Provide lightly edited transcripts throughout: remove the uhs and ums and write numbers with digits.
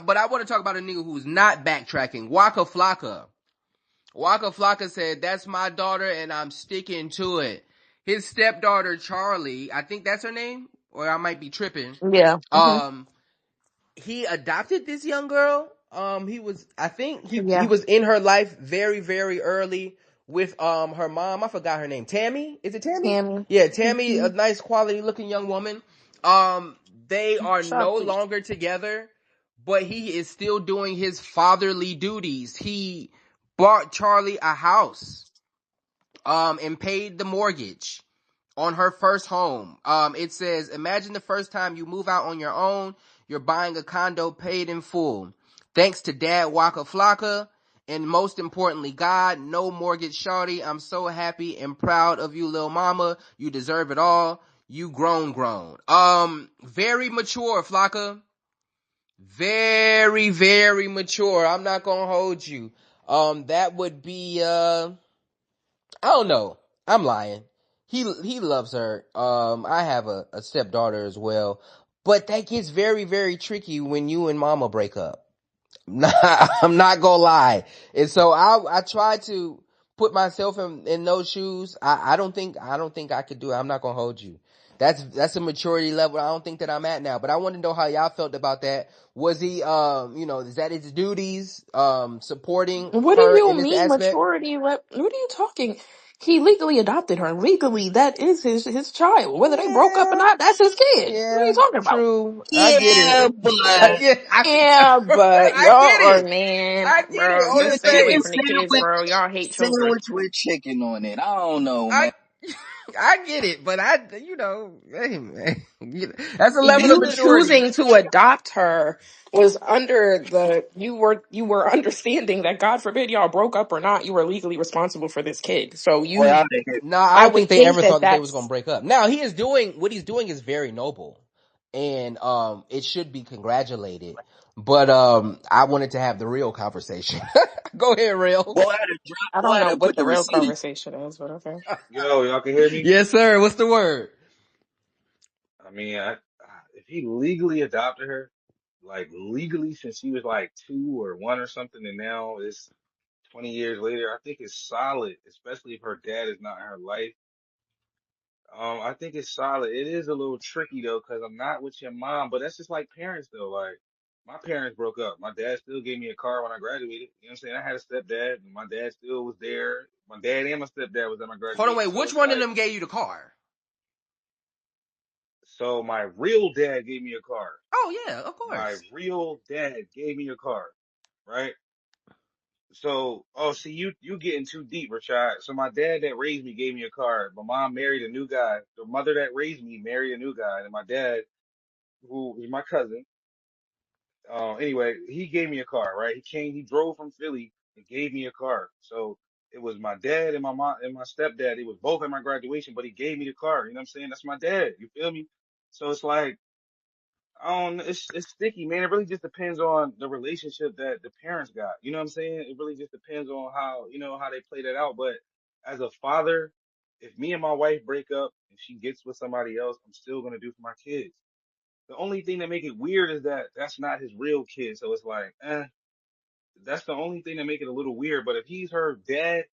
but I want to talk about a nigga who's not backtracking. Waka Flocka. Waka Flocka said, "That's my daughter, and I'm sticking to it." His stepdaughter Charlie, I think that's her name, or I might be tripping. Yeah. He adopted this young girl. I think he Yeah. was in her life very, very early with her mom. I forgot her name. Tammy? Is it Tammy? Tammy. Yeah, Tammy, a nice quality looking young woman. They are Shut no up. longer together, but he is still doing his fatherly duties. He bought Charlie a house, and paid the mortgage on her first home. It says, imagine the first time you move out on your own, you're buying a condo paid in full. Thanks to Dad Waka Flocka, and most importantly, God, no mortgage shawty. I'm so happy and proud of you, lil mama. You deserve it all. You grown. Very mature, Flocka. Very, very mature. I'm not gonna hold you. That would be, I don't know. I'm lying. He loves her. I have a stepdaughter as well, but that gets very, very tricky when you and mama break up. I'm not gonna lie. And so I try to put myself in those shoes. I don't think I could do it. I'm not gonna hold you. That's a maturity level I don't think that I'm at now. But I want to know how y'all felt about that. Was he, is that his duties, supporting What do her you in this mean aspect? maturity? What are you talking? He legally adopted her. Legally, that is his child. Whether they broke up or Yeah. not, that's his kid. What are you Yeah, talking about? true. I get Yeah, it. I but get, Yeah, but I y'all get are, it. man, I get it. bro. On yeah, the Just stay away same, from the kids, bro. Y'all hate children. sandwich with chicken on it. I don't know, I man. I get it, but hey man, that's a level of You maturity. choosing to adopt her was under you were understanding that God forbid y'all broke up or not, you were legally responsible for this kid. So Boy, I you, think it. No, I I don't think would they think ever that thought that they was gonna that's break up. Now he is doing what he's doing is very noble, and it should be congratulated. But I wanted to have the real conversation. Go ahead, real. Boy, I had to drop. I Boy, don't I had know to put what the the real receipt in. conversation is, but okay. Yo, y'all can hear me? Yes, sir. What's the word? I mean, if he legally adopted her, like legally since she was like 2 or 1 or something, and now it's 20 years later, I think it's solid, especially if her dad is not in her life. I think it's solid. It is a little tricky though, because I'm not with your mom, but that's just like parents though. Like my parents broke up. My dad still gave me a car when I graduated. You know what I'm saying? I had a stepdad, and my dad still was there. My dad and my stepdad was at my Hold on, graduation. wait. So Which it's one of like, them gave you the car? so my real dad gave me a car. Oh yeah, of My course. real dad gave me a car, right? So, oh, see, you getting too deep, Rashad. So my dad that raised me gave me a car. My mom married a new guy. The mother that raised me married a new guy, and my dad, who is my cousin, anyway, he gave me a car, right? He drove from Philly and gave me a car. So it was my dad and my mom and my stepdad. It was both at my graduation, but he gave me the car. You know what I'm saying? That's my dad. You feel me? So it's like, I don't know. It's sticky, man. It really just depends on the relationship that the parents got. You know what I'm saying? It really just depends on how, how they play that out. But as a father, if me and my wife break up and she gets with somebody else, I'm still gonna do for my kids. The only thing that make it weird is that that's not his real kid. So it's like, that's the only thing that make it a little weird. But if he's her dad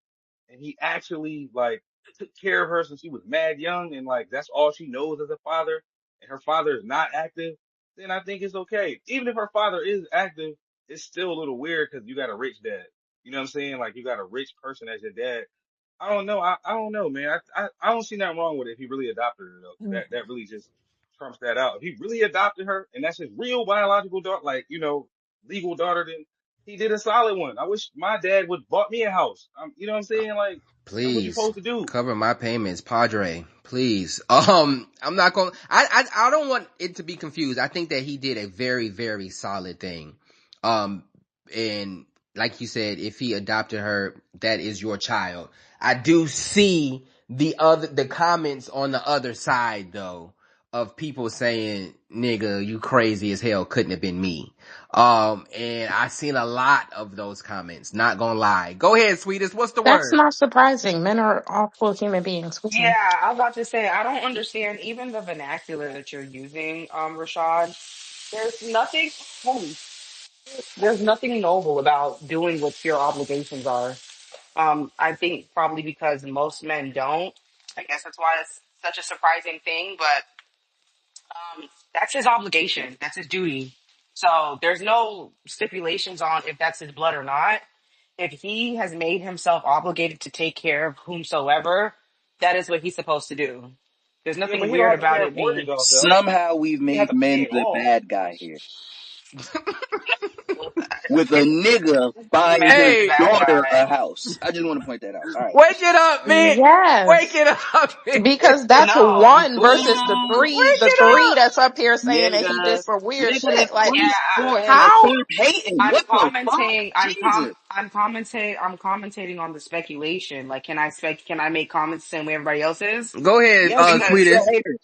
and he actually like took care of her since she was mad young and like that's all she knows as a father and her father is not active, then I think it's okay. Even if her father is active, it's still a little weird because you got a rich dad. You know what I'm saying? Like you got a rich person as your dad. I don't know. I don't know, man. I don't see nothing wrong with it if he really adopted her though. That really just trumps that out. If he really adopted her and that's his real biological daughter, like, legal daughter, then he did a solid one. I wish my dad would bought me a house. You know what I'm saying? Like, that's what you're Please supposed to do. cover my payments, Padre. Please. I'm not going. I don't want it to be confused. I think that he did a very, very solid thing. And like you said, if he adopted her, that is your child. I do see the comments on the other side though of people saying, "Nigga, you crazy as hell. Couldn't have been me." And I seen a lot of those comments. Not gonna lie. Go ahead, sweetest. What's the That's word? not surprising. Men are awful human beings. What's Yeah, I was about to say, I don't understand even the vernacular that you're using, Rashad. There's nothing. Holy. There's nothing noble about doing what your obligations are. I think probably because most men don't. I guess that's why it's such a surprising thing, but that's his obligation. That's his duty. So there's no stipulations on if that's his blood or not. If he has made himself obligated to take care of whomsoever, that is what he's supposed to do. There's Yeah, but nothing he don't weird have to pay about a it mortgage being, off though. Somehow we've you have made to pay men it the all. bad guy here. With a nigga buying his Man's the Hey, bad daughter a guy. house. I just want to point that out. All right. wake it up, man. Wake Yes. it up, man. Wake Because that's No, one versus Ooh, the it three up. that's up here saying that he did nigga. some weird Nigga, that's shit. Like, yeah, 3 and a how? third hating. I'm What the fuck? commenting. Jesus. I'm commentating on the speculation. Like, can I make comments the same way everybody else is? Go ahead, Yes, you can be Because a sweetest. hater.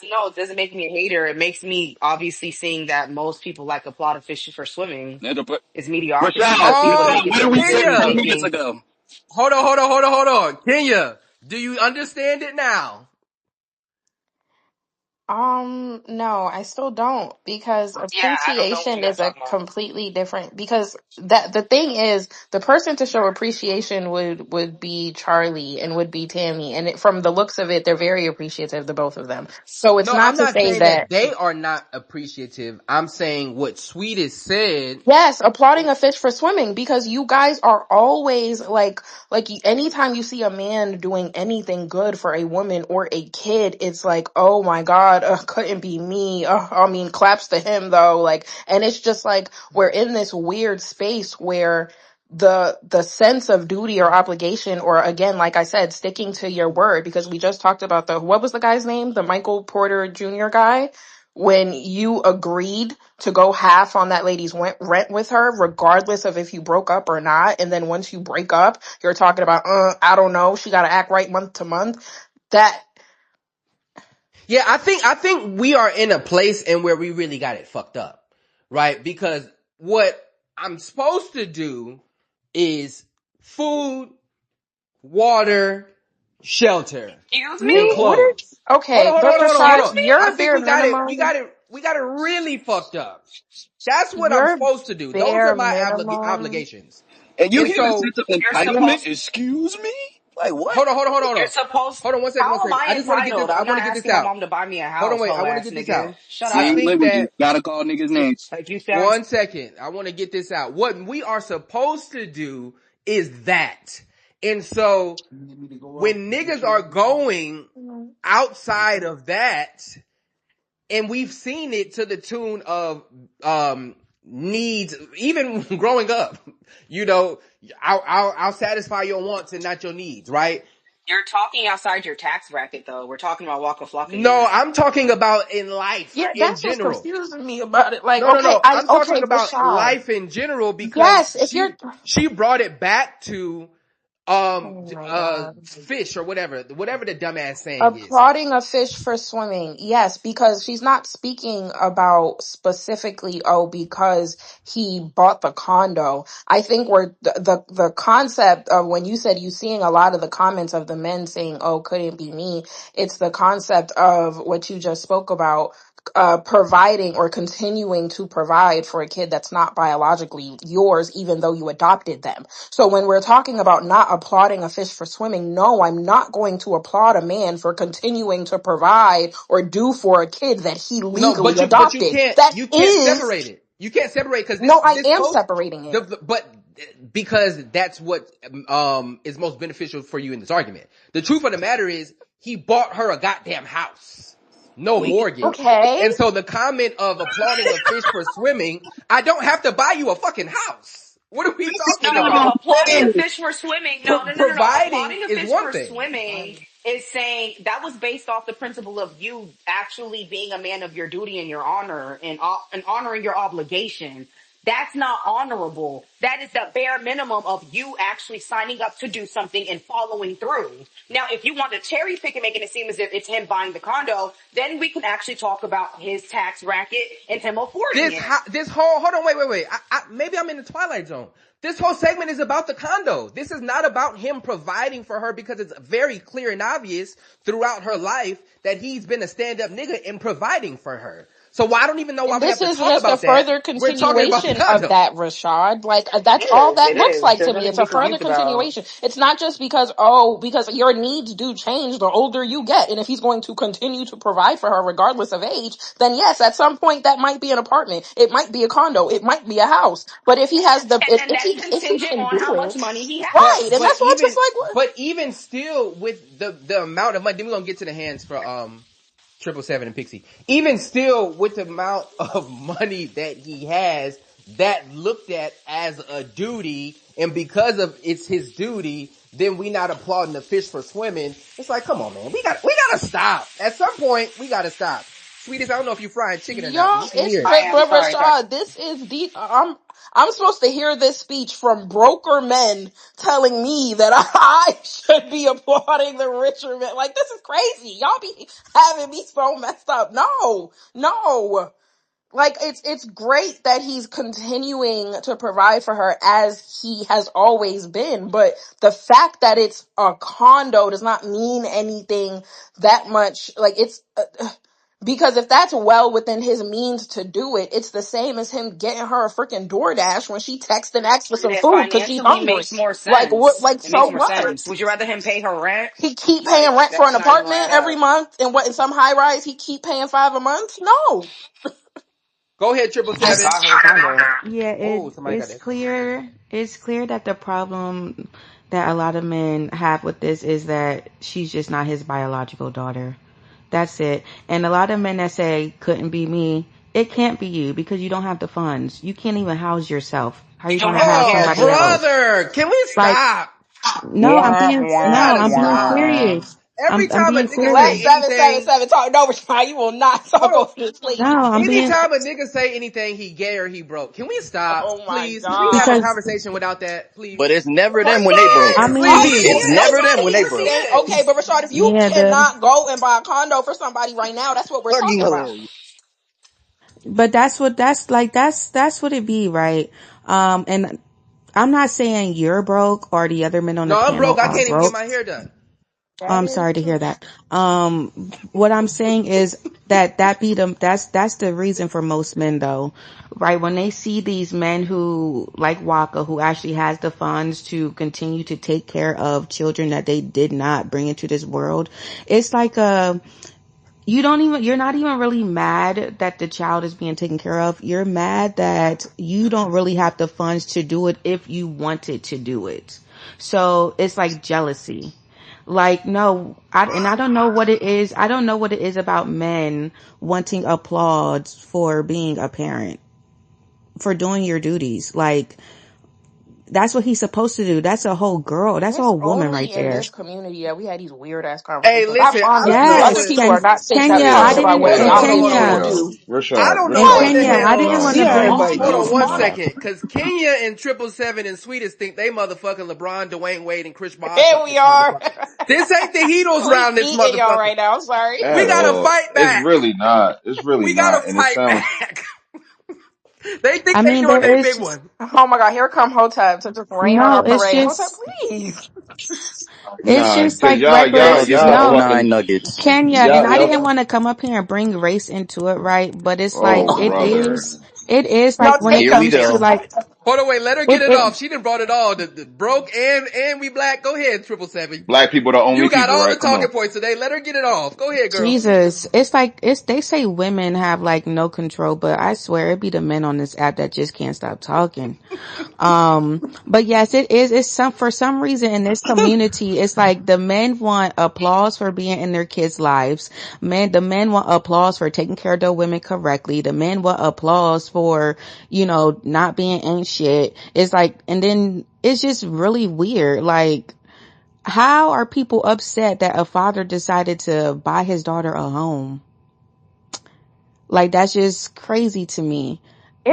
no, it doesn't make me a hater. It makes me obviously seeing that most people like a plot of fish for swimming Nigga, but is mediocrity Rashad, for people to make Oh, it what seem did like we it's say decision Kenya. 10 minutes making. ago? Hold on. Kenya, do you understand it now? No, I still don't because Yeah, I don't know what you appreciation guys is a talking about. completely different because that the thing is the person to show appreciation would be Charlie and would be Tammy and from the looks of it they're very appreciative the both of them. So it's No, not I'm to not say saying that that they are not appreciative. I'm saying what Sweetest said. yes, applauding a fish for swimming because you guys are always anytime you see a man doing anything good for a woman or a kid, it's like, oh my God, couldn't be me. I mean, claps to him though. Like, and it's just like we're in this weird space where the sense of duty or obligation, or again, like I said, sticking to your word, because we just talked about what was the guy's name? The Michael Porter Jr. guy. When you agreed to go half on that lady's rent with her, regardless of if you broke up or not. And then once you break up, you're talking about, I don't know, she got to act right month to month. That, Yeah, I think we are in a place and where we really got it fucked up, right? Because what I'm supposed to do is food, water, shelter, Excuse and me? what are, clothes. okay, but Excuse Rashad, me? I your think bare minimum, we got it really fucked up. That's what I'm your supposed to do. Those are bare my minimum, obligations. And you And hear a so, sense of You're entitlement? supposed Excuse me? Like what? you're supposed Hold on one how am second. I I just want to get this, entitled? I I'm want not to get this asking my out. mom to buy me a Hold on, house, wait, I hoe want to ass get this out. nigga. Shut I See, up. think look, we just that gotta call niggas names. Like you sound One second. I want to get this out. What we are supposed to do is that. And so when niggas are going outside of that, and we've seen it to the tune of, needs, even growing up, you know, I'll satisfy your wants and not your needs, right? you're talking outside your tax bracket though. We're talking about Waka Flocka No, here. I'm talking about in life yeah, in that's what's general. confusing me about it. Like, No. I'm okay, talking about Rashad, life in general because yes, if you're, she brought it back to oh my God. fish or whatever the dumbass saying is. Applauding a fish for swimming. Yes, because she's not speaking about specifically, oh, because he bought the condo. I think we're the concept of when you said you seeing a lot of the comments of the men saying, oh, couldn't be me. It's the concept of what you just spoke about, providing or continuing to provide for a kid that's not biologically yours, even though you adopted them. So when we're talking about not applauding a fish for swimming, no, I'm not going to applaud a man for continuing to provide or do for a kid that he No, legally but adopted. That you can't is, separate it. You can't separate because no, I this am whole separating it. but because that's what is most beneficial for you in this argument. The truth of the matter is he bought her a goddamn house. No mortgage. Okay. And so the comment of applauding a fish for swimming, I don't have to buy you a fucking house. What are we talking No, about? applauding a fish for swimming. No. Providing Applauding a is fish one for thing. swimming is saying that was based off the principle of you actually being a man of your duty and your honor and honoring your obligation. That's not honorable. That is the bare minimum of you actually signing up to do something and following through. Now, if you want to cherry pick and making it seem as if it's him buying the condo, then we can actually talk about his tax racket and him affording it. This whole, hold on, wait. Maybe I'm in the twilight zone. This whole segment is about the condo. This is not about him providing for her because it's very clear and obvious throughout her life that he's been a stand-up nigga in providing for her. So I don't even know why And we have this to is talk just a about that. further We're talking about the continuation of condo. that, Rashad. Like It that's all is. that It looks is. like There's to me. nothing It's to a be further confused about. continuation. It's not just because because your needs do change the older you get, and if he's going to continue to provide for her regardless of age, then yes, at some point that might be an apartment, it might be a condo, it might be a house. But if he has the And that's if he contingent can on do how much it, money he right? has. And that's why it's just like what. But even still, with the amount of money, then we're gonna get to the hands for 777 and Pixie. Even still, with the amount of money that he has, that looked at as a duty, and because of it's his duty, then we not applauding the fish for swimming. It's like, come on, man, we gotta stop. At some point, we gotta stop. Sweetest, I don't know if you frying chicken or not, but Y'all, we can it's hear it. I but am sorry. Sorry. Rashad, this is the I'm supposed to hear this speech from broker men telling me that I should be applauding the richer men. Like this is crazy. Y'all be having me so messed up. No, no. Like it's great that he's continuing to provide for her as he has always been, but the fact that it's a condo does not mean anything that much. Like it's because if that's well within his means to do it, it's the same as him getting her a freaking DoorDash when she texts and asks for And some it food because she's financially hungry. makes more Like what? sense. Like It makes so more what? sense. Would you rather him pay her rent? He keep paying Like, rent for that's an not even apartment add every up. month, and what in some high rise he keep paying $5 a month? No. Go ahead, triple He just seven. got her a condo. Yeah, Oh, somebody got it's that. clear. It's clear that the problem that a lot of men have with this is that she's just not his biological daughter. That's it. And a lot of men that say couldn't be me, it can't be you because you don't have the funds. You can't even house yourself. How are You you don't gonna have the have Oh, somebody capital. else? brother, can we Like, stop? no, Wah, We wah, gotta I'm being stop. wah. serious. Every I'm time a being nigga Let say serious. anything, 777 talk. No, Rashad, you will not hold talk on. over this No, lady. I'm being, Anytime a nigga say anything, he gay or he broke. Can we stop, Oh my please? Can we have a god. because, conversation without that, please? But it's never them when they broke. I What? mean, Please. Oh, It's see, that's never why them when he they was broke. saying, okay, but Rashad, if you yeah, cannot go and buy a condo for somebody right now, that's what we're Fucking talking about. hilarious. but that's what it be, right? And I'm not saying you're broke or the other men on the No, I'm panel broke. I are can't even get broke. my hair done. That I'm is sorry to true. hear that. What I'm saying is that's the reason for most men though, right? When they see these men who, like Waka, who actually has the funds to continue to take care of children that they did not bring into this world, it's like you're not even really mad that the child is being taken care of. You're mad that you don't really have the funds to do it if you wanted to do it. So it's like jealousy. Like, no, I don't know what it is. I don't know what it is about men wanting applause for being a parent, for doing your duties. Like, that's what he's supposed to do. That's a whole girl. That's a It's whole woman right only in there. this community that we had these weird ass Hey, conversations. I listen, I promise don't you, know other Yes, what. people are not take that Kenya, Hold I serious on, about didn't, what hold on, and hold y'all on, hold on, hold people Kenya, on. do. I Rashad, don't know and what the Kenya, I didn't hell. want see to how bring, everybody Hold do? on one Come on. second, cause Kenya and 777 and Sweetest think they motherfucking LeBron, Dwayne Wade, and Chris Bosh Here up we this are. motherfucker. This ain't the Heatles We round this eating y'all motherfucker. right now. I'm sorry. We At gotta all. fight It's back. really not. It's really We gotta not. And it fight sounds back. They think I they mean, doing there their big is, one. Oh my god, here come Hotep to just rain on no, our parade. Hotep, it's nah, just cause like y'all, regular, y'all, Apologies, y'all number no, nine fucking, Nuggets. Kenya, and I y'all. didn't want to come up here and bring race into it, right? But it's like, Oh, brother. it is no, like when it take Here we us comes there. to go. like, Hold on, wait, let her get it, it it, off. She done brought it all. The broke and we black. Go ahead, 777. Black people the only You got people, all the right? Come talking on. points today. Let her get it off. Go ahead, girl. Jesus, they say women have like no control, but I swear it be the men on this app that just can't stop talking. But yes, it is. It's for some reason in this community, it's like the men want applause for being in their kids' lives. The men want applause for taking care of their women correctly. The men want applause for, not being ain't shit. It's like, and then it's just really weird. Like, how are people upset that a father decided to buy his daughter a home? Like, that's just crazy to me.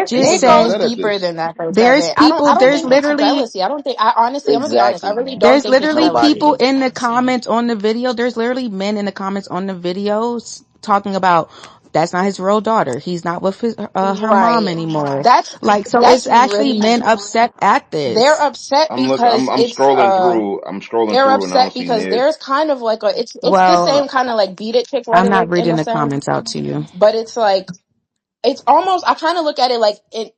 Just Niggas It are goes say upset at deeper this. than that though, there's Kevin. I people, don't think it's jealousy. I don't think I honestly I'm gonna be honest. I Exactly. really don't there's think it's literally Nobody. people jealousy. in the comments on the video. There's literally men in the comments on the videos talking about that's not his real daughter. He's not with her mom Right. anymore. That's Like, so it's that's actually really men upset at they're this. upset because I'm scrolling through. I'm scrolling they're through and I don't upset see because Ned. there's kind of like it's the Well, same kind of like beat it chick I'm not rhetoric in reading a the sense, comments out to you. but it's like it's almost, I kind of look at it like it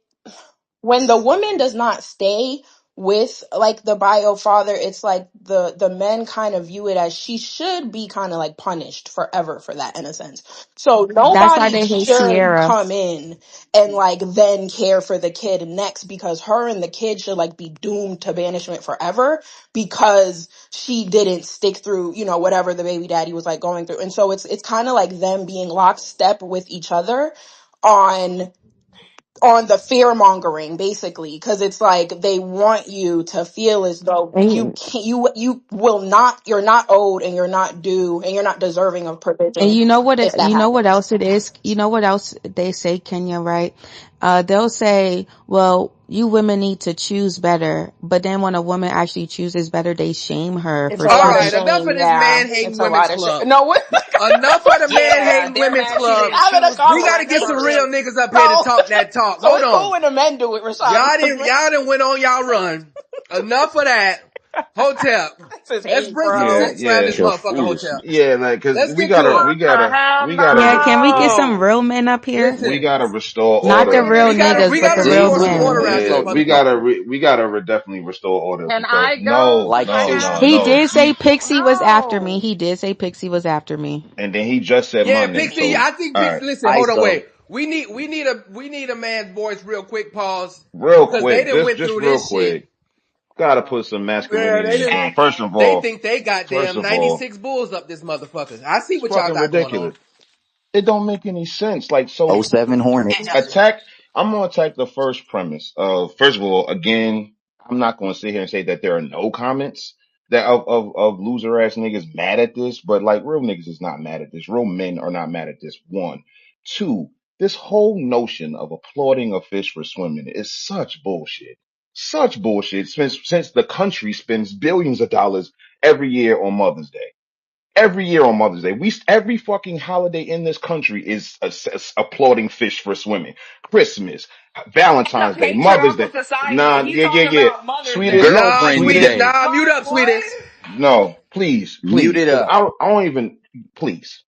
when the woman does not stay with like the bio father, it's like the men kind of view it as she should be kind of like punished forever for that in a sense. So That's why nobody they hate should Sierra. come in and like then care for the kid next, because her and the kid should like be doomed to banishment forever because she didn't stick through, you know, whatever the baby daddy was like going through. And so it's kind of like them being lockstep with each other on the fear mongering, basically, because it's like they want you to feel as though you And can't, you will not, you're not owed and you're not due and you're not deserving of and provision if that you know what happens. else it is? You know what else they say, Kenya, right? They'll say, well, you women need to choose better. But then when a woman actually chooses better, they shame her It's for a All lot of right, choosing. enough of shame. this Yeah, man hating it's a women's lot of shame. club. No, what? Enough of the man Yeah, hating they're women's mad she club. didn't Having a choose We got to get some better. real conversation. niggas up here to So, talk that talk. so Hold it's cool on. when the men do it, Rashad. Y'all didn't went on y'all run. Enough of that. Hotep. This is Let's hate, bring some Yeah, bro. sense around yeah, this Your motherfucker, foolishness. Hotep. yeah. Like, cause Let's get to it. What the hell? Yeah, can we get some No. real men up here? we Listen, gotta restore Not the order. real we gotta niggas, we but gotta the real restore James some order men. Harden around this Yeah, fucked we me up. motherfucker. gotta definitely restore order Can because I go? no, Like I no, Chase no, have. He no. did say Pixie was after me. No. He did say Pixie was after me. And then he just said my Yeah, name. Pixie. So, I think all Pixie. right, Listen, hold on, ISO. wait. We need a man's voice real quick. Pause, real because they quick, done went just through real this shit. quick. Gotta put some Yeah, masculinity they in this didn't. room. They think they got First damn of all, 96 bulls up this motherfucker. I see it's what y'all fucking got going on. ridiculous. It don't make any sense. Like, so '07 It Hornets. doesn't. attack. I'm gonna attack the first premise of, first of all, again, I'm not gonna sit here and say that there are no comments that of loser ass niggas mad at this, but like real niggas is not mad at this. Real men are not mad at this. One, two, this whole notion of applauding a fish for swimming is such bullshit. Such bullshit since the country spends billions of dollars every year on Mother's Day. Every year on Mother's Day, every fucking holiday in this country is applauding fish for swimming. Christmas, In a Valentine's Day, Mother's patriarchal Day. society, Nah, he's yeah, yeah, talking yeah. about Mother's Sweetest, Day. Nah, Girlfriend's sweetest. sweetest. Day. Nah, mute up, What? sweetest. No, please, Mute it because up. I don't even, please.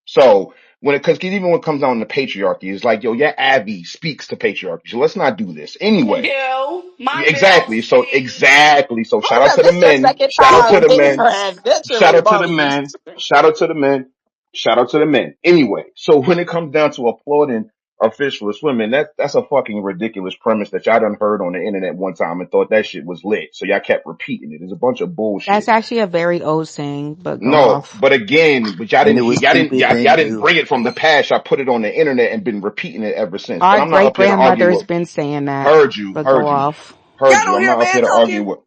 So cause even when it comes down to patriarchy, it's like, yo, your Abby speaks to patriarchy. So let's not do this You anyway. do. My bill Exactly. So speaks. exactly. So shout out Hold up, to the this your men. second Shout out to time the hitting men. her head. That shit Shout was out to the funny. men. Shout out to the men. Shout out to the men. Anyway, so when it comes down to applauding a fish for swimming, that's a fucking ridiculous premise that y'all done heard on the internet one time and thought that shit was lit. So y'all kept repeating it. It's a bunch of That's bullshit. actually a very old saying, but go No, off. but again, but y'all And it didn't, was y'all didn't, stupid y'all, then y'all didn't too. bring it from the past. Y'all put it on the internet and been repeating it ever since. But Our I'm not great up here to argue grandmother's with, been saying that, heard you, but go heard you, off. Y'all heard you. don't I'm hear a not up man here to argue talking? with,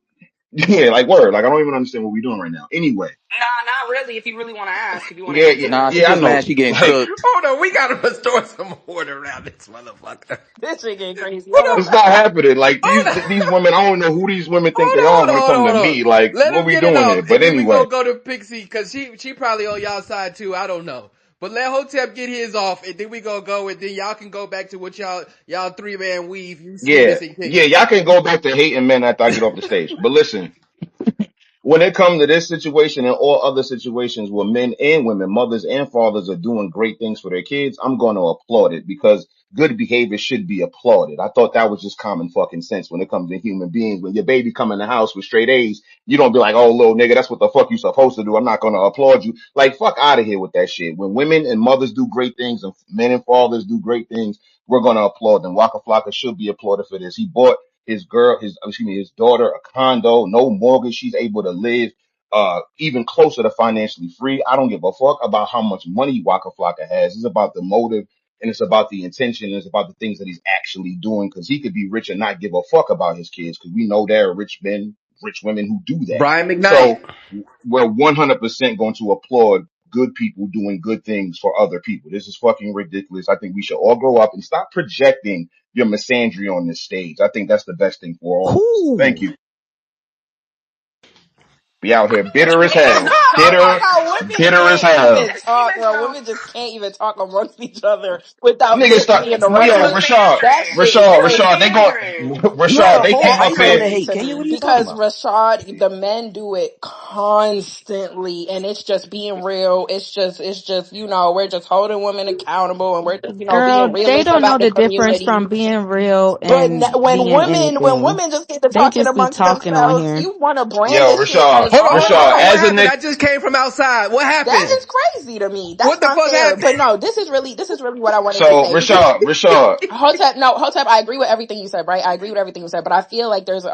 yeah, like word. Like I don't even understand what we're doing right now. Anyway. Nah, not really. If you really want to ask, if you want to Yeah, answer yeah, it. Nah, she yeah, I just know. mad she getting Like, cooked. Hold on, we gotta restore some order around this motherfucker. This shit getting crazy. Hold Hold on, up. it's not happening. Like hold these on, women, I don't know who these women think they are hold on, when it hold comes on, to hold on. me. Like, Let what him we get it doing off, here? and But then we anyway, gonna go to Pixie, cause she probably on y'all side too. I don't know. But let Hotep get his off, and then we gonna go, and then y'all can go back to what y'all 3-man weave, you yeah, sweetest and yeah, Kenya. y'all can go back to hating men after I get off the stage. But listen, when it comes to this situation and all other situations where men and women, mothers and fathers are doing great things for their kids, I'm going to applaud it because good behavior should be applauded. I thought that was just common fucking sense when it comes to human beings. When your baby come in the house with straight A's, you don't be like, oh, little nigga, that's what the fuck you supposed to do. I'm not going to applaud you. Like, fuck out of here with that shit. When women and mothers do great things and men and fathers do great things, we're going to applaud them. Waka Flocka should be applauded for this. He bought his daughter a condo, no mortgage. She's able to live even closer to financially free. I don't give a fuck about how much money Waka Flocka has. It's about the motive and it's about the intention and it's about the things that he's actually doing because he could be rich and not give a fuck about his kids because we know there are rich men, rich women who do that. Brian McKnight. So we're 100% going to applaud good people doing good things for other people. This is fucking ridiculous. I think we should all grow up and stop projecting your misandry on this stage. I think that's the best thing for all of us. Thank Who? you. Be out here bitter as hell. talk about Bitter, how women bitter as can't hell. even It's talk, famous bro. though. Women just can't even talk amongst each other without Niggas this start, being the It's yo, called reference. Rashad, That pandering. shit is It's Rashad, they crazy. go, pandering. You had Rashad, a they whole came That's up iPhone to here. hate. crazy to Kenya, what me are you talking because about? Rashad, the men do it constantly, and it's just being real. It's just we're just holding women accountable, and we're just being Girl, they realistic don't know about the the difference community. from being real But and when being women anything. just get to They talking just be amongst talking on themselves, here. you want to brand Yo, this shit as Hold on, hold on, hold Rashad, on. What as a happened? nigga, I just came from outside. What that happened? is crazy to me. That's What the not fuck fair. happened? But no, this is really what I wanted to so say because Rashad, Hotep, I agree with everything you said, right? I agree with everything you said, but I feel like there's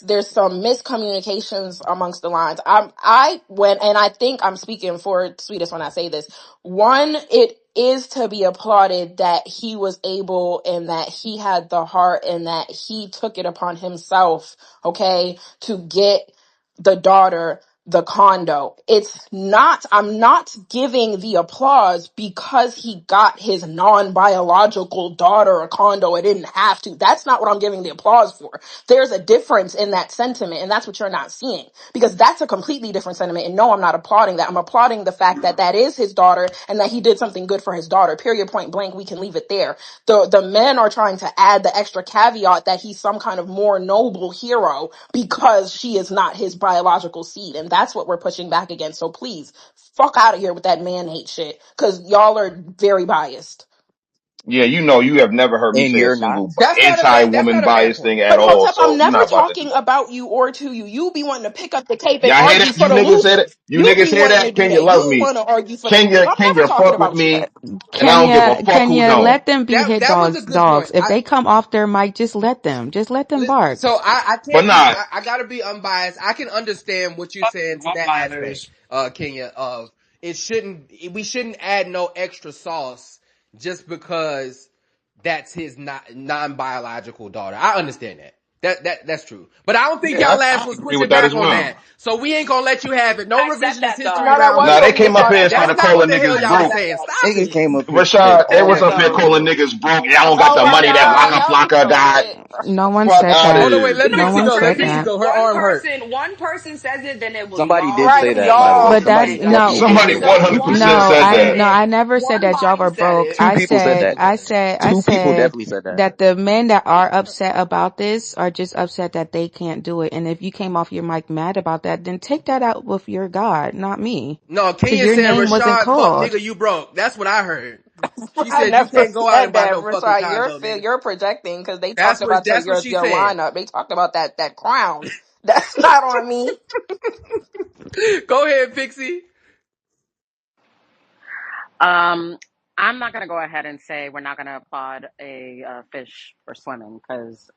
there's some miscommunications amongst the lines. I went, and I think I'm speaking for Sweetest when I say this. One, it is to be applauded that he was able and that he had the heart and that he took it upon himself, okay, to get the daughter the condo. I'm not giving the applause because he got his non-biological daughter a condo. It didn't have to. That's not what I'm giving the applause for. There's a difference in that sentiment, and that's what you're not seeing because that's a completely different sentiment. And no, I'm not applauding that. I'm applauding the fact that that is his daughter and that he did something good for his daughter. Period, point blank. We can leave it there. The men are trying to add the extra caveat that he's some kind of more noble hero because she is not his biological seed. And that's what we're pushing back against. So please, fuck out of here with that man hate shit. Cause y'all are very biased. yeah, you know, you have never heard me And say a you're not. single That's anti-woman not a bad bias point. thing at But all. Hotep, I'm So you're never not about to do talking that. about you or to you. You be wanting to pick up the cape and Y'all hear argue that? for You the niggas hear loose. that? You You niggas be hear wanting to that? do Kenya that. love You me. want to argue for the loose. Kenya, I'm never Kenya talking fuck with about you. me, and I don't give a fuck who Kenya, don't. let them be hit That was a dogs. good point. Dogs. If they come off their mic, just let them. Just let them bark. So I But can't be. nah, I gotta be unbiased. I can understand what you're saying to that aspect, One-liners. Kenya. Of it shouldn't. We shouldn't add no extra sauce just because that's his non biological daughter. I understand that. That's true. But I don't think yeah, y'all ass I was agree with pushing that as back on well. that. So we ain't gonna let you have it. No I said revisionist that history No, though. that around was Nah, me. what they we were came up here talking and That's started about. not what calling the hell niggas y'all I was broke. said saying. that. Stop Niggas it. came up here and said Rashad, they all was that. up here Though. calling niggas broke. Y'all don't got Oh the my money that God. Waka Y'all be Flocka so got. lit. No one Fuck said out of Hold that. on, wait. here. Let No Fixie one go. Let said Fixie that. go. Her arm hurt. One person says it, then it was Somebody did lost say Right, that, in by the way. y'all. But that's Somebody no, definitely did Somebody say that. so 100% one no, said said that. I it. never said One that y'all body were said broke. it. Two people said that. I Two people said definitely said that. that the men that are upset about this are just upset that they can't do it. And if you came off your mic mad about that, then take that out with your God, not me. No, Cause Kenya your said name wasn't Rashad, fuck called. nigga, you broke. That's what I heard. She I said you never can't go out and said buy that, no fucking Rashad. condo, nigga. You're projecting because they talked about That's what she your said. lineup. They talked about that crown. That's not on me. Go ahead, Fixie. Um, I'm not going to go ahead and say we're not going to applaud a fish for swimming because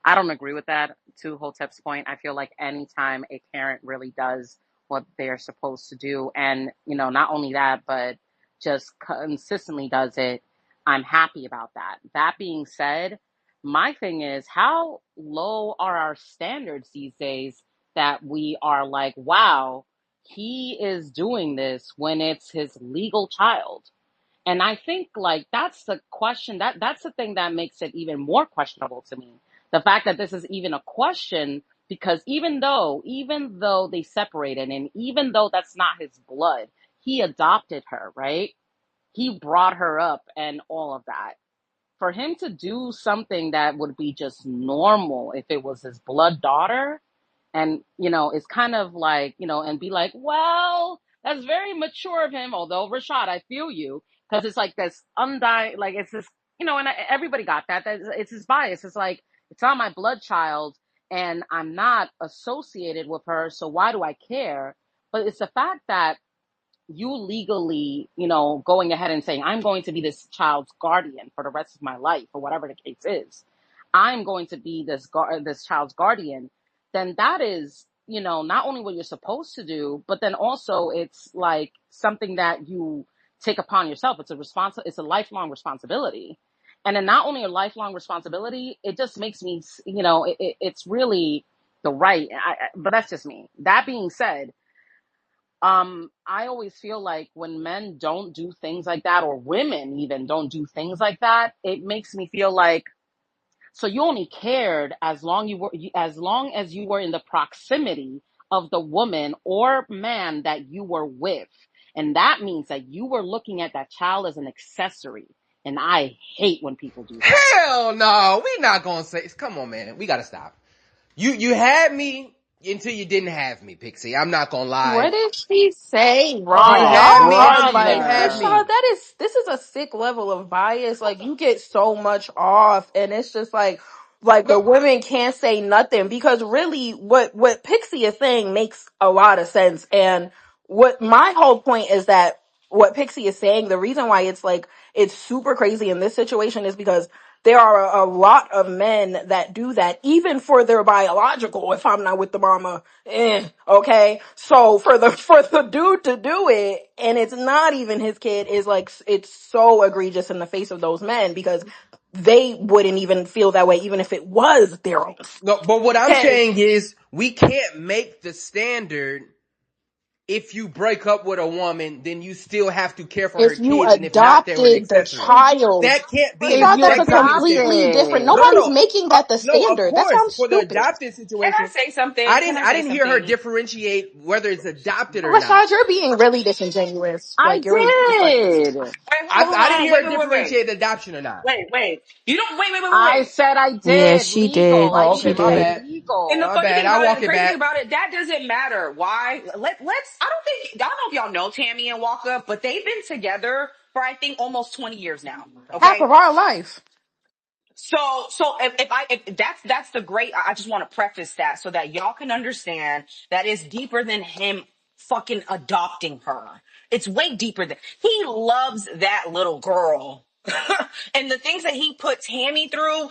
I don't agree with that. To Hotep's point, I feel like anytime a parent really does what they're supposed to do, and not only that, but just consistently does it, I'm happy about that. That being said, my thing is how low are our standards these days that we are like, wow, he is doing this when it's his legal child. And I think like that's the question that's the thing that makes it even more questionable to me. The fact that this is even a question because even though they separated and even though that's not his blood, he adopted her, right? He brought her up and all of that. For him to do something that would be just normal if it was his blood daughter, and it's kind of like and be like, well, that's very mature of him, although Rashad, I feel you, because it's like this undying, like it's this, and everybody got that it's his bias. It's like it's not my blood child and I'm not associated with her, so why do I care? But it's the fact that you legally, going ahead and saying, I'm going to be this child's guardian for the rest of my life, or whatever the case is. I'm going to be this child's guardian. Then that is, not only what you're supposed to do, but then also it's like something that you take upon yourself. It's a lifelong responsibility. And then not only a lifelong responsibility, it just makes me, it's really the right. But that's just me. That being said, I always feel like when men don't do things like that, or women even don't do things like that, it makes me feel like, so you only cared as long as you were in the proximity of the woman or man that you were with. And that means that you were looking at that child as an accessory. And I hate when people do that. Hell no, we not gonna say. Come on, man, we gotta stop. You had me until you didn't have me, Pixie. I'm not gonna lie. What did she say You wrong? had Y'all me are until you didn't like, have Brother. Rashad, me. this is a sick level of bias. Like, you get so much off, and it's just like No, the women can't say nothing because really what Pixie is saying makes a lot of sense. And what my whole point is that what Pixie is saying, the reason why it's like it's super crazy in this situation is because there are a lot of men that do that, even for their biological. If I'm not with the mama, okay. So for the dude to do it, and it's not even his kid, is like it's so egregious in the face of those men because they wouldn't even feel that way, even if it was their own no, but what I'm kid. saying is we can't make the standard. If you break up with a woman, then you still have to care for her If you kids, and if not, they're an adopted the accessory. child, That can't be. If Rashad, you that's a That can't be the standard. completely different. adopted. No, no, Nobody's no. making that the No, of standard. That course. sounds For the stupid. adopted Can I situation, say something? Can I I say didn't hear her something? differentiate whether it's adopted or not. Rashad, you're being really disingenuous. I Like you're just like did. Wait, I didn't hear her wait, wait. differentiate adoption or not. Wait. You don't I wait. said I Yeah, did. she Legal. did. I Oh, need okay, She to my say did. bad. And the legal. My funny bad. thing I'll about it, walk the it crazy thing back. about it, that doesn't matter. Why? I don't think y'all know Tammy and Waka, but they've been together for I think almost 20 years now. half Okay. of our life. So if that's the great, I just want to preface that so that y'all can understand that it's deeper than him fucking adopting her. It's way deeper than he loves that little girl. And the things that he put Tammy through,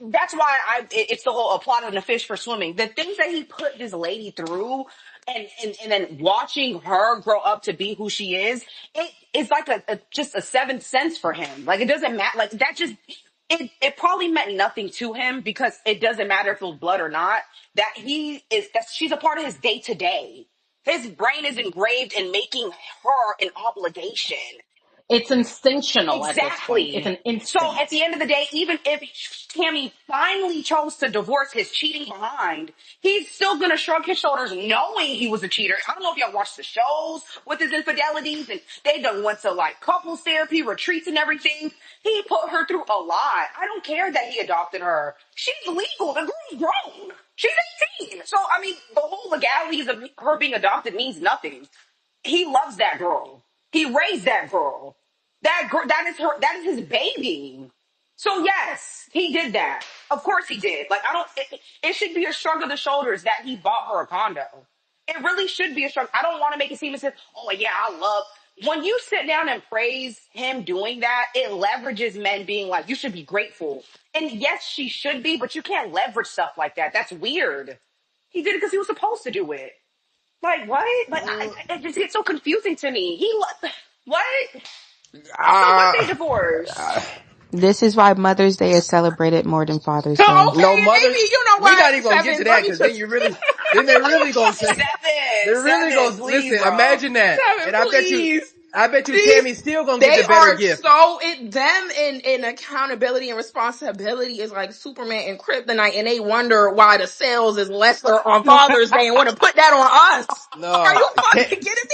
that's why it's the whole applauding the fish for swimming. The things that he put this lady through and then watching her grow up to be who she is, it's like just a seventh sense for him. Like it doesn't matter. Like that just, it probably meant nothing to him because it doesn't matter if it was blood or not. That she's a part of his day to day. His brain is engraved in making her an obligation. It's instinctual at this point. It's Exactly. an So at instinct. the end of the day, even if Tammy finally chose to divorce his cheating behind, he's still gonna shrug his shoulders knowing he was a cheater. I don't know if y'all watched the shows with his infidelities and they done went to like couples therapy retreats and everything. He put her through a lot. I don't care that he adopted her. She's legal. The girl's grown. She's 18. So, I mean, the whole legalities of her being adopted means nothing. He loves that girl. He raised that girl. That girl, that is his baby. So yes, he did that. Of course he did. Like it should be a shrug of the shoulders that he bought her a condo. It really should be a shrug. I don't want to make it seem as if, oh yeah, I love. When you sit down and praise him doing that, it leverages men being like, you should be grateful. And yes, she should be, but you can't leverage stuff like that. That's weird. He did it because he was supposed to do it. Like what? Like it just gets so confusing to me. What? So what? They Ah, divorced. This is why Mother's Day is celebrated more than Father's Day. no, Okay, mother. maybe you know We not what? even gonna get to Seven. that Let me because then just then they really gonna say, they really Seven, gonna please, listen. bro. Imagine that, seven, and please. I bet you These Tammy's still gonna get they the better are gift. so them in accountability and responsibility is like Superman and Kryptonite, and they wonder why the sales is lesser on Father's Day and want to put that on us. Are No, you fucking kidding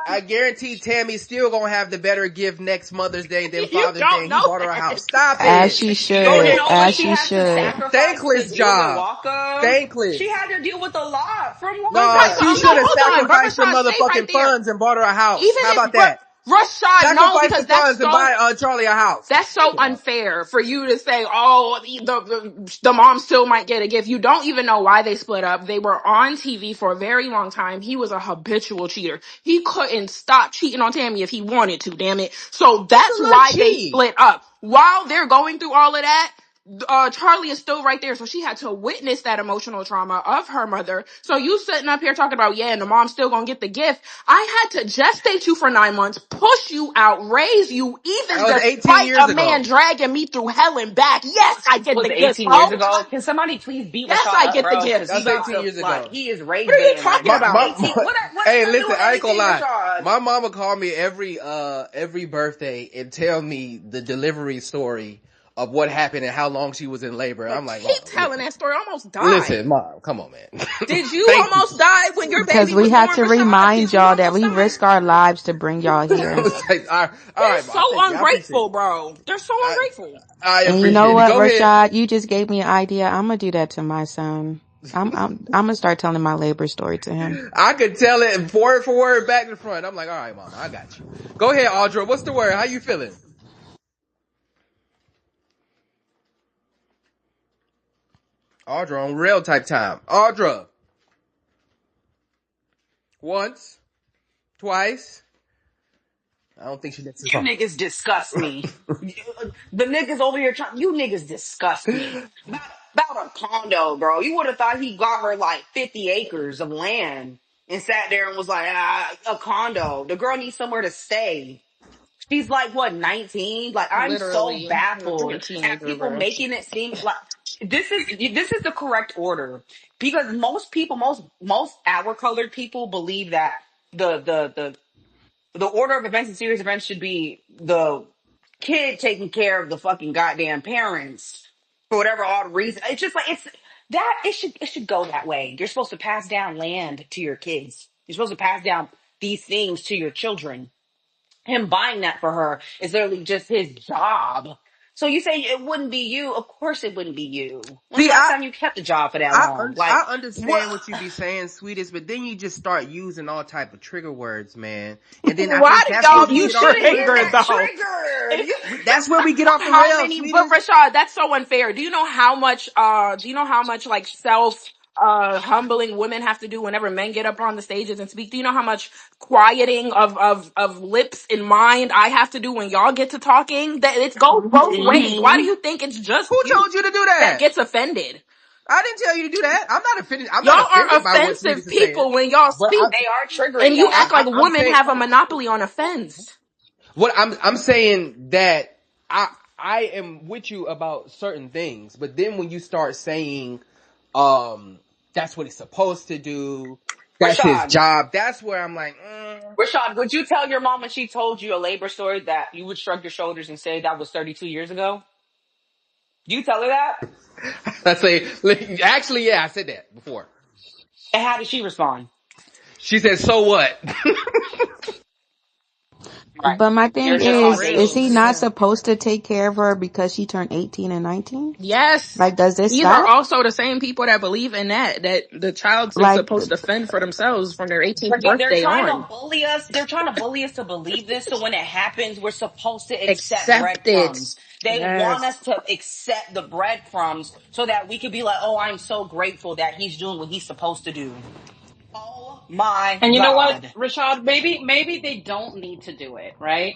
I guarantee Tammy's still gonna have the better gift next Mother's Day than me? You Father's Day, don't and he know bought her a that. house. Stop As it. she You Go don't should. ahead. know what As she she has to should. sacrifice to Thankless deal with job. Waka. She Thankless. had to deal with a lot from No, Rashad, Waka. she I'm no, should not. have hold on, but sacrificed her Rashad, stay right motherfucking there. funds and bought her a house. Even How if, about that? Rashad, no, Sacrifice the because that's funds and so buy Charlie a house. that's so Yeah. unfair for you to say, oh, the mom still might get a gift. You don't even know why they split up. They were on TV for a very long time. He was a habitual cheater. He couldn't stop cheating on Tammy if he wanted to, damn it. So That's that's a little why they cheap. split up. While they're going through all of that, Charlie is still right there. So she had to witness that emotional trauma of her mother. So you sitting up here talking about, yeah, and the mom's still gonna get the gift. I had to gestate you for 9 months, push you out, raise you, even That was 18 despite years a man ago. dragging me through hell and back. Yes, I get Was the it gift, 18 years ho. ago? Can somebody please beat Yes, Rashad I up, get the bro? gift. Because That he was about 18 to years like ago. he is What are you raging right talking My, now. about? my, 18. What hey, does that do listen, with I ain't gonna anything, lie. Rashad? My mama called me every birthday and tell me the delivery story of what happened and how long she was in labor. But I'm like, keep Mom, telling that story. I almost died. listen, Mom, come on, man. Did you Thank you. almost die when your Because baby we was had born, to Rashad? remind Did you y'all that almost we die? risk our lives to bring y'all here. All They're right, so Mom. Thank you. I appreciate ungrateful, it. bro. They're so I, ungrateful. I And you know appreciate it. what, Go ahead. Rashad? You just gave me an idea. I'm gonna do that to my son. I'm gonna start telling my labor story to him. I could tell it word for word, back to front. I'm like, all right, Mama, I got you. Go ahead, Audra. What's the word? How you feeling? Audra on real type time. Audra. Once. Twice. I don't think she gets this You on. niggas disgust me. The niggas over here trying, you niggas disgust me. About a condo, bro. You would have thought he got her like 50 acres of land and sat there and was like, a condo. The girl needs somewhere to stay. She's like, what, 19? Like, I'm so Literally, baffled a at teenager, people bro. making it seem like this is the correct order because most people, most our colored people believe that the order of events and series of events should be the kid taking care of the fucking goddamn parents for whatever odd reason. It's just like it should go that way. You're supposed to pass down land to your kids. You're supposed to pass down these things to your children. Him buying that for her is literally just his job. So you say it wouldn't be you? Of course it wouldn't be you. When's the See, last time you kept a job for that long? Like I what? understand what you be saying, sweetest, but then you just start using all type of trigger words, man. And then I Why think do that's where y'all we be You get off the shouldn't get triggered rails. that though? triggered. That's where we get off the How rails, many, but sweetest. Rashad, that's so unfair. Do you know how much like self humbling women have to do whenever men get up on the stages and speak? Do you know how much quieting of lips and mind I have to do when y'all get to talking? That it goes both ways. Why do hmm you think it's just Who you told you to do that that? gets offended? I didn't tell you to do that. I'm not offended. I'm Y'all not are offended by what offensive sweetest is saying. people when y'all But speak, They are and triggering you act us. like I'm women saying have a monopoly on offense. what I'm saying that I am with you about certain things, but then when you start saying, that's what he's supposed to do, that's his Rashad, job, that's where I'm like, Rashad, would you tell your mom when she told you a labor story that you would shrug your shoulders and say that was 32 years ago? Do you tell her that? let's say, actually, yeah, I said that before. And how did she respond? She said, so what? Right. But my You're thing Get just off is he rails. not supposed to take care of her because she turned 18 and 19? Yes. Like, does this These are stop? also the same people that believe in that the child is Like, supposed to fend for themselves from their 18th Again, they're birthday trying to on. bully us. They're trying to bully us to believe this. So when it happens, we're supposed to accept Accept it. breadcrumbs. They want Yes. us to accept the breadcrumbs so that we could be like, oh, I'm so grateful that he's doing what he's supposed to do. Oh my And you know what, God. Rashad? Maybe they don't need to do it, right?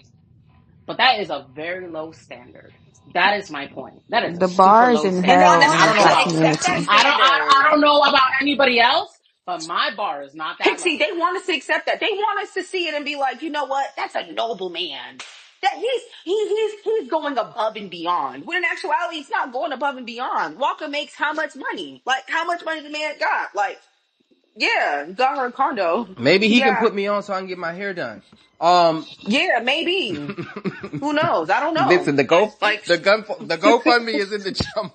But that is a very low standard. That is my point. That is a the super bar is low in And standard. not hell in I the don't know necessarily black about accept that community. I standard. don't know about anybody else, but my bar is not that See, low. they want us to accept that. They want us to see it and be like, you know what? That's a noble man. That he's going above and beyond. When in actuality, he's not going above and beyond. Walker makes how much money? Like, how much money the man got? Like, yeah, got her a condo. Maybe he can Yeah, put me on so I can get my hair done. yeah, maybe. Who knows? I don't know. Listen, Like, the GoFundMe is in the jumbo.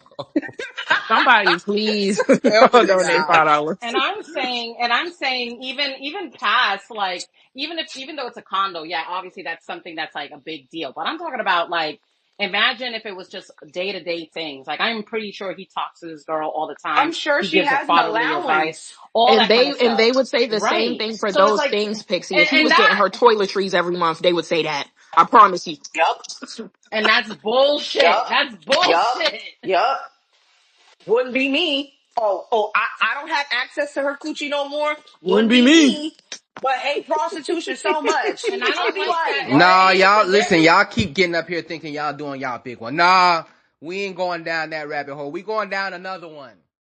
Somebody please Help a nigga donate out. $5. And I'm saying even past like even though it's a condo, yeah, obviously that's something that's like a big deal. But I'm talking about like imagine if it was just day to day things. Like I'm pretty sure he talks to this girl all the I'm time. sure He she gives her has an fatherly advice, allowance. all And that kind they of and stuff. they would say the same Right. thing for So it's those like things, Pixie. If he and was getting that her toiletries every month, they would say that. I promise you. Yup, and that's bullshit. yup, That's yup, bullshit. yup. Wouldn't be me. I don't have access to her coochie no more. Wouldn't Wouldn't be be me. me. But hate prostitution so much. And I I'd don't be like that. like, And Nah, what? y'all, there's listen, y'all keep getting up here thinking y'all doing y'all big one. Nah, we ain't going down that rabbit hole. We going down another one.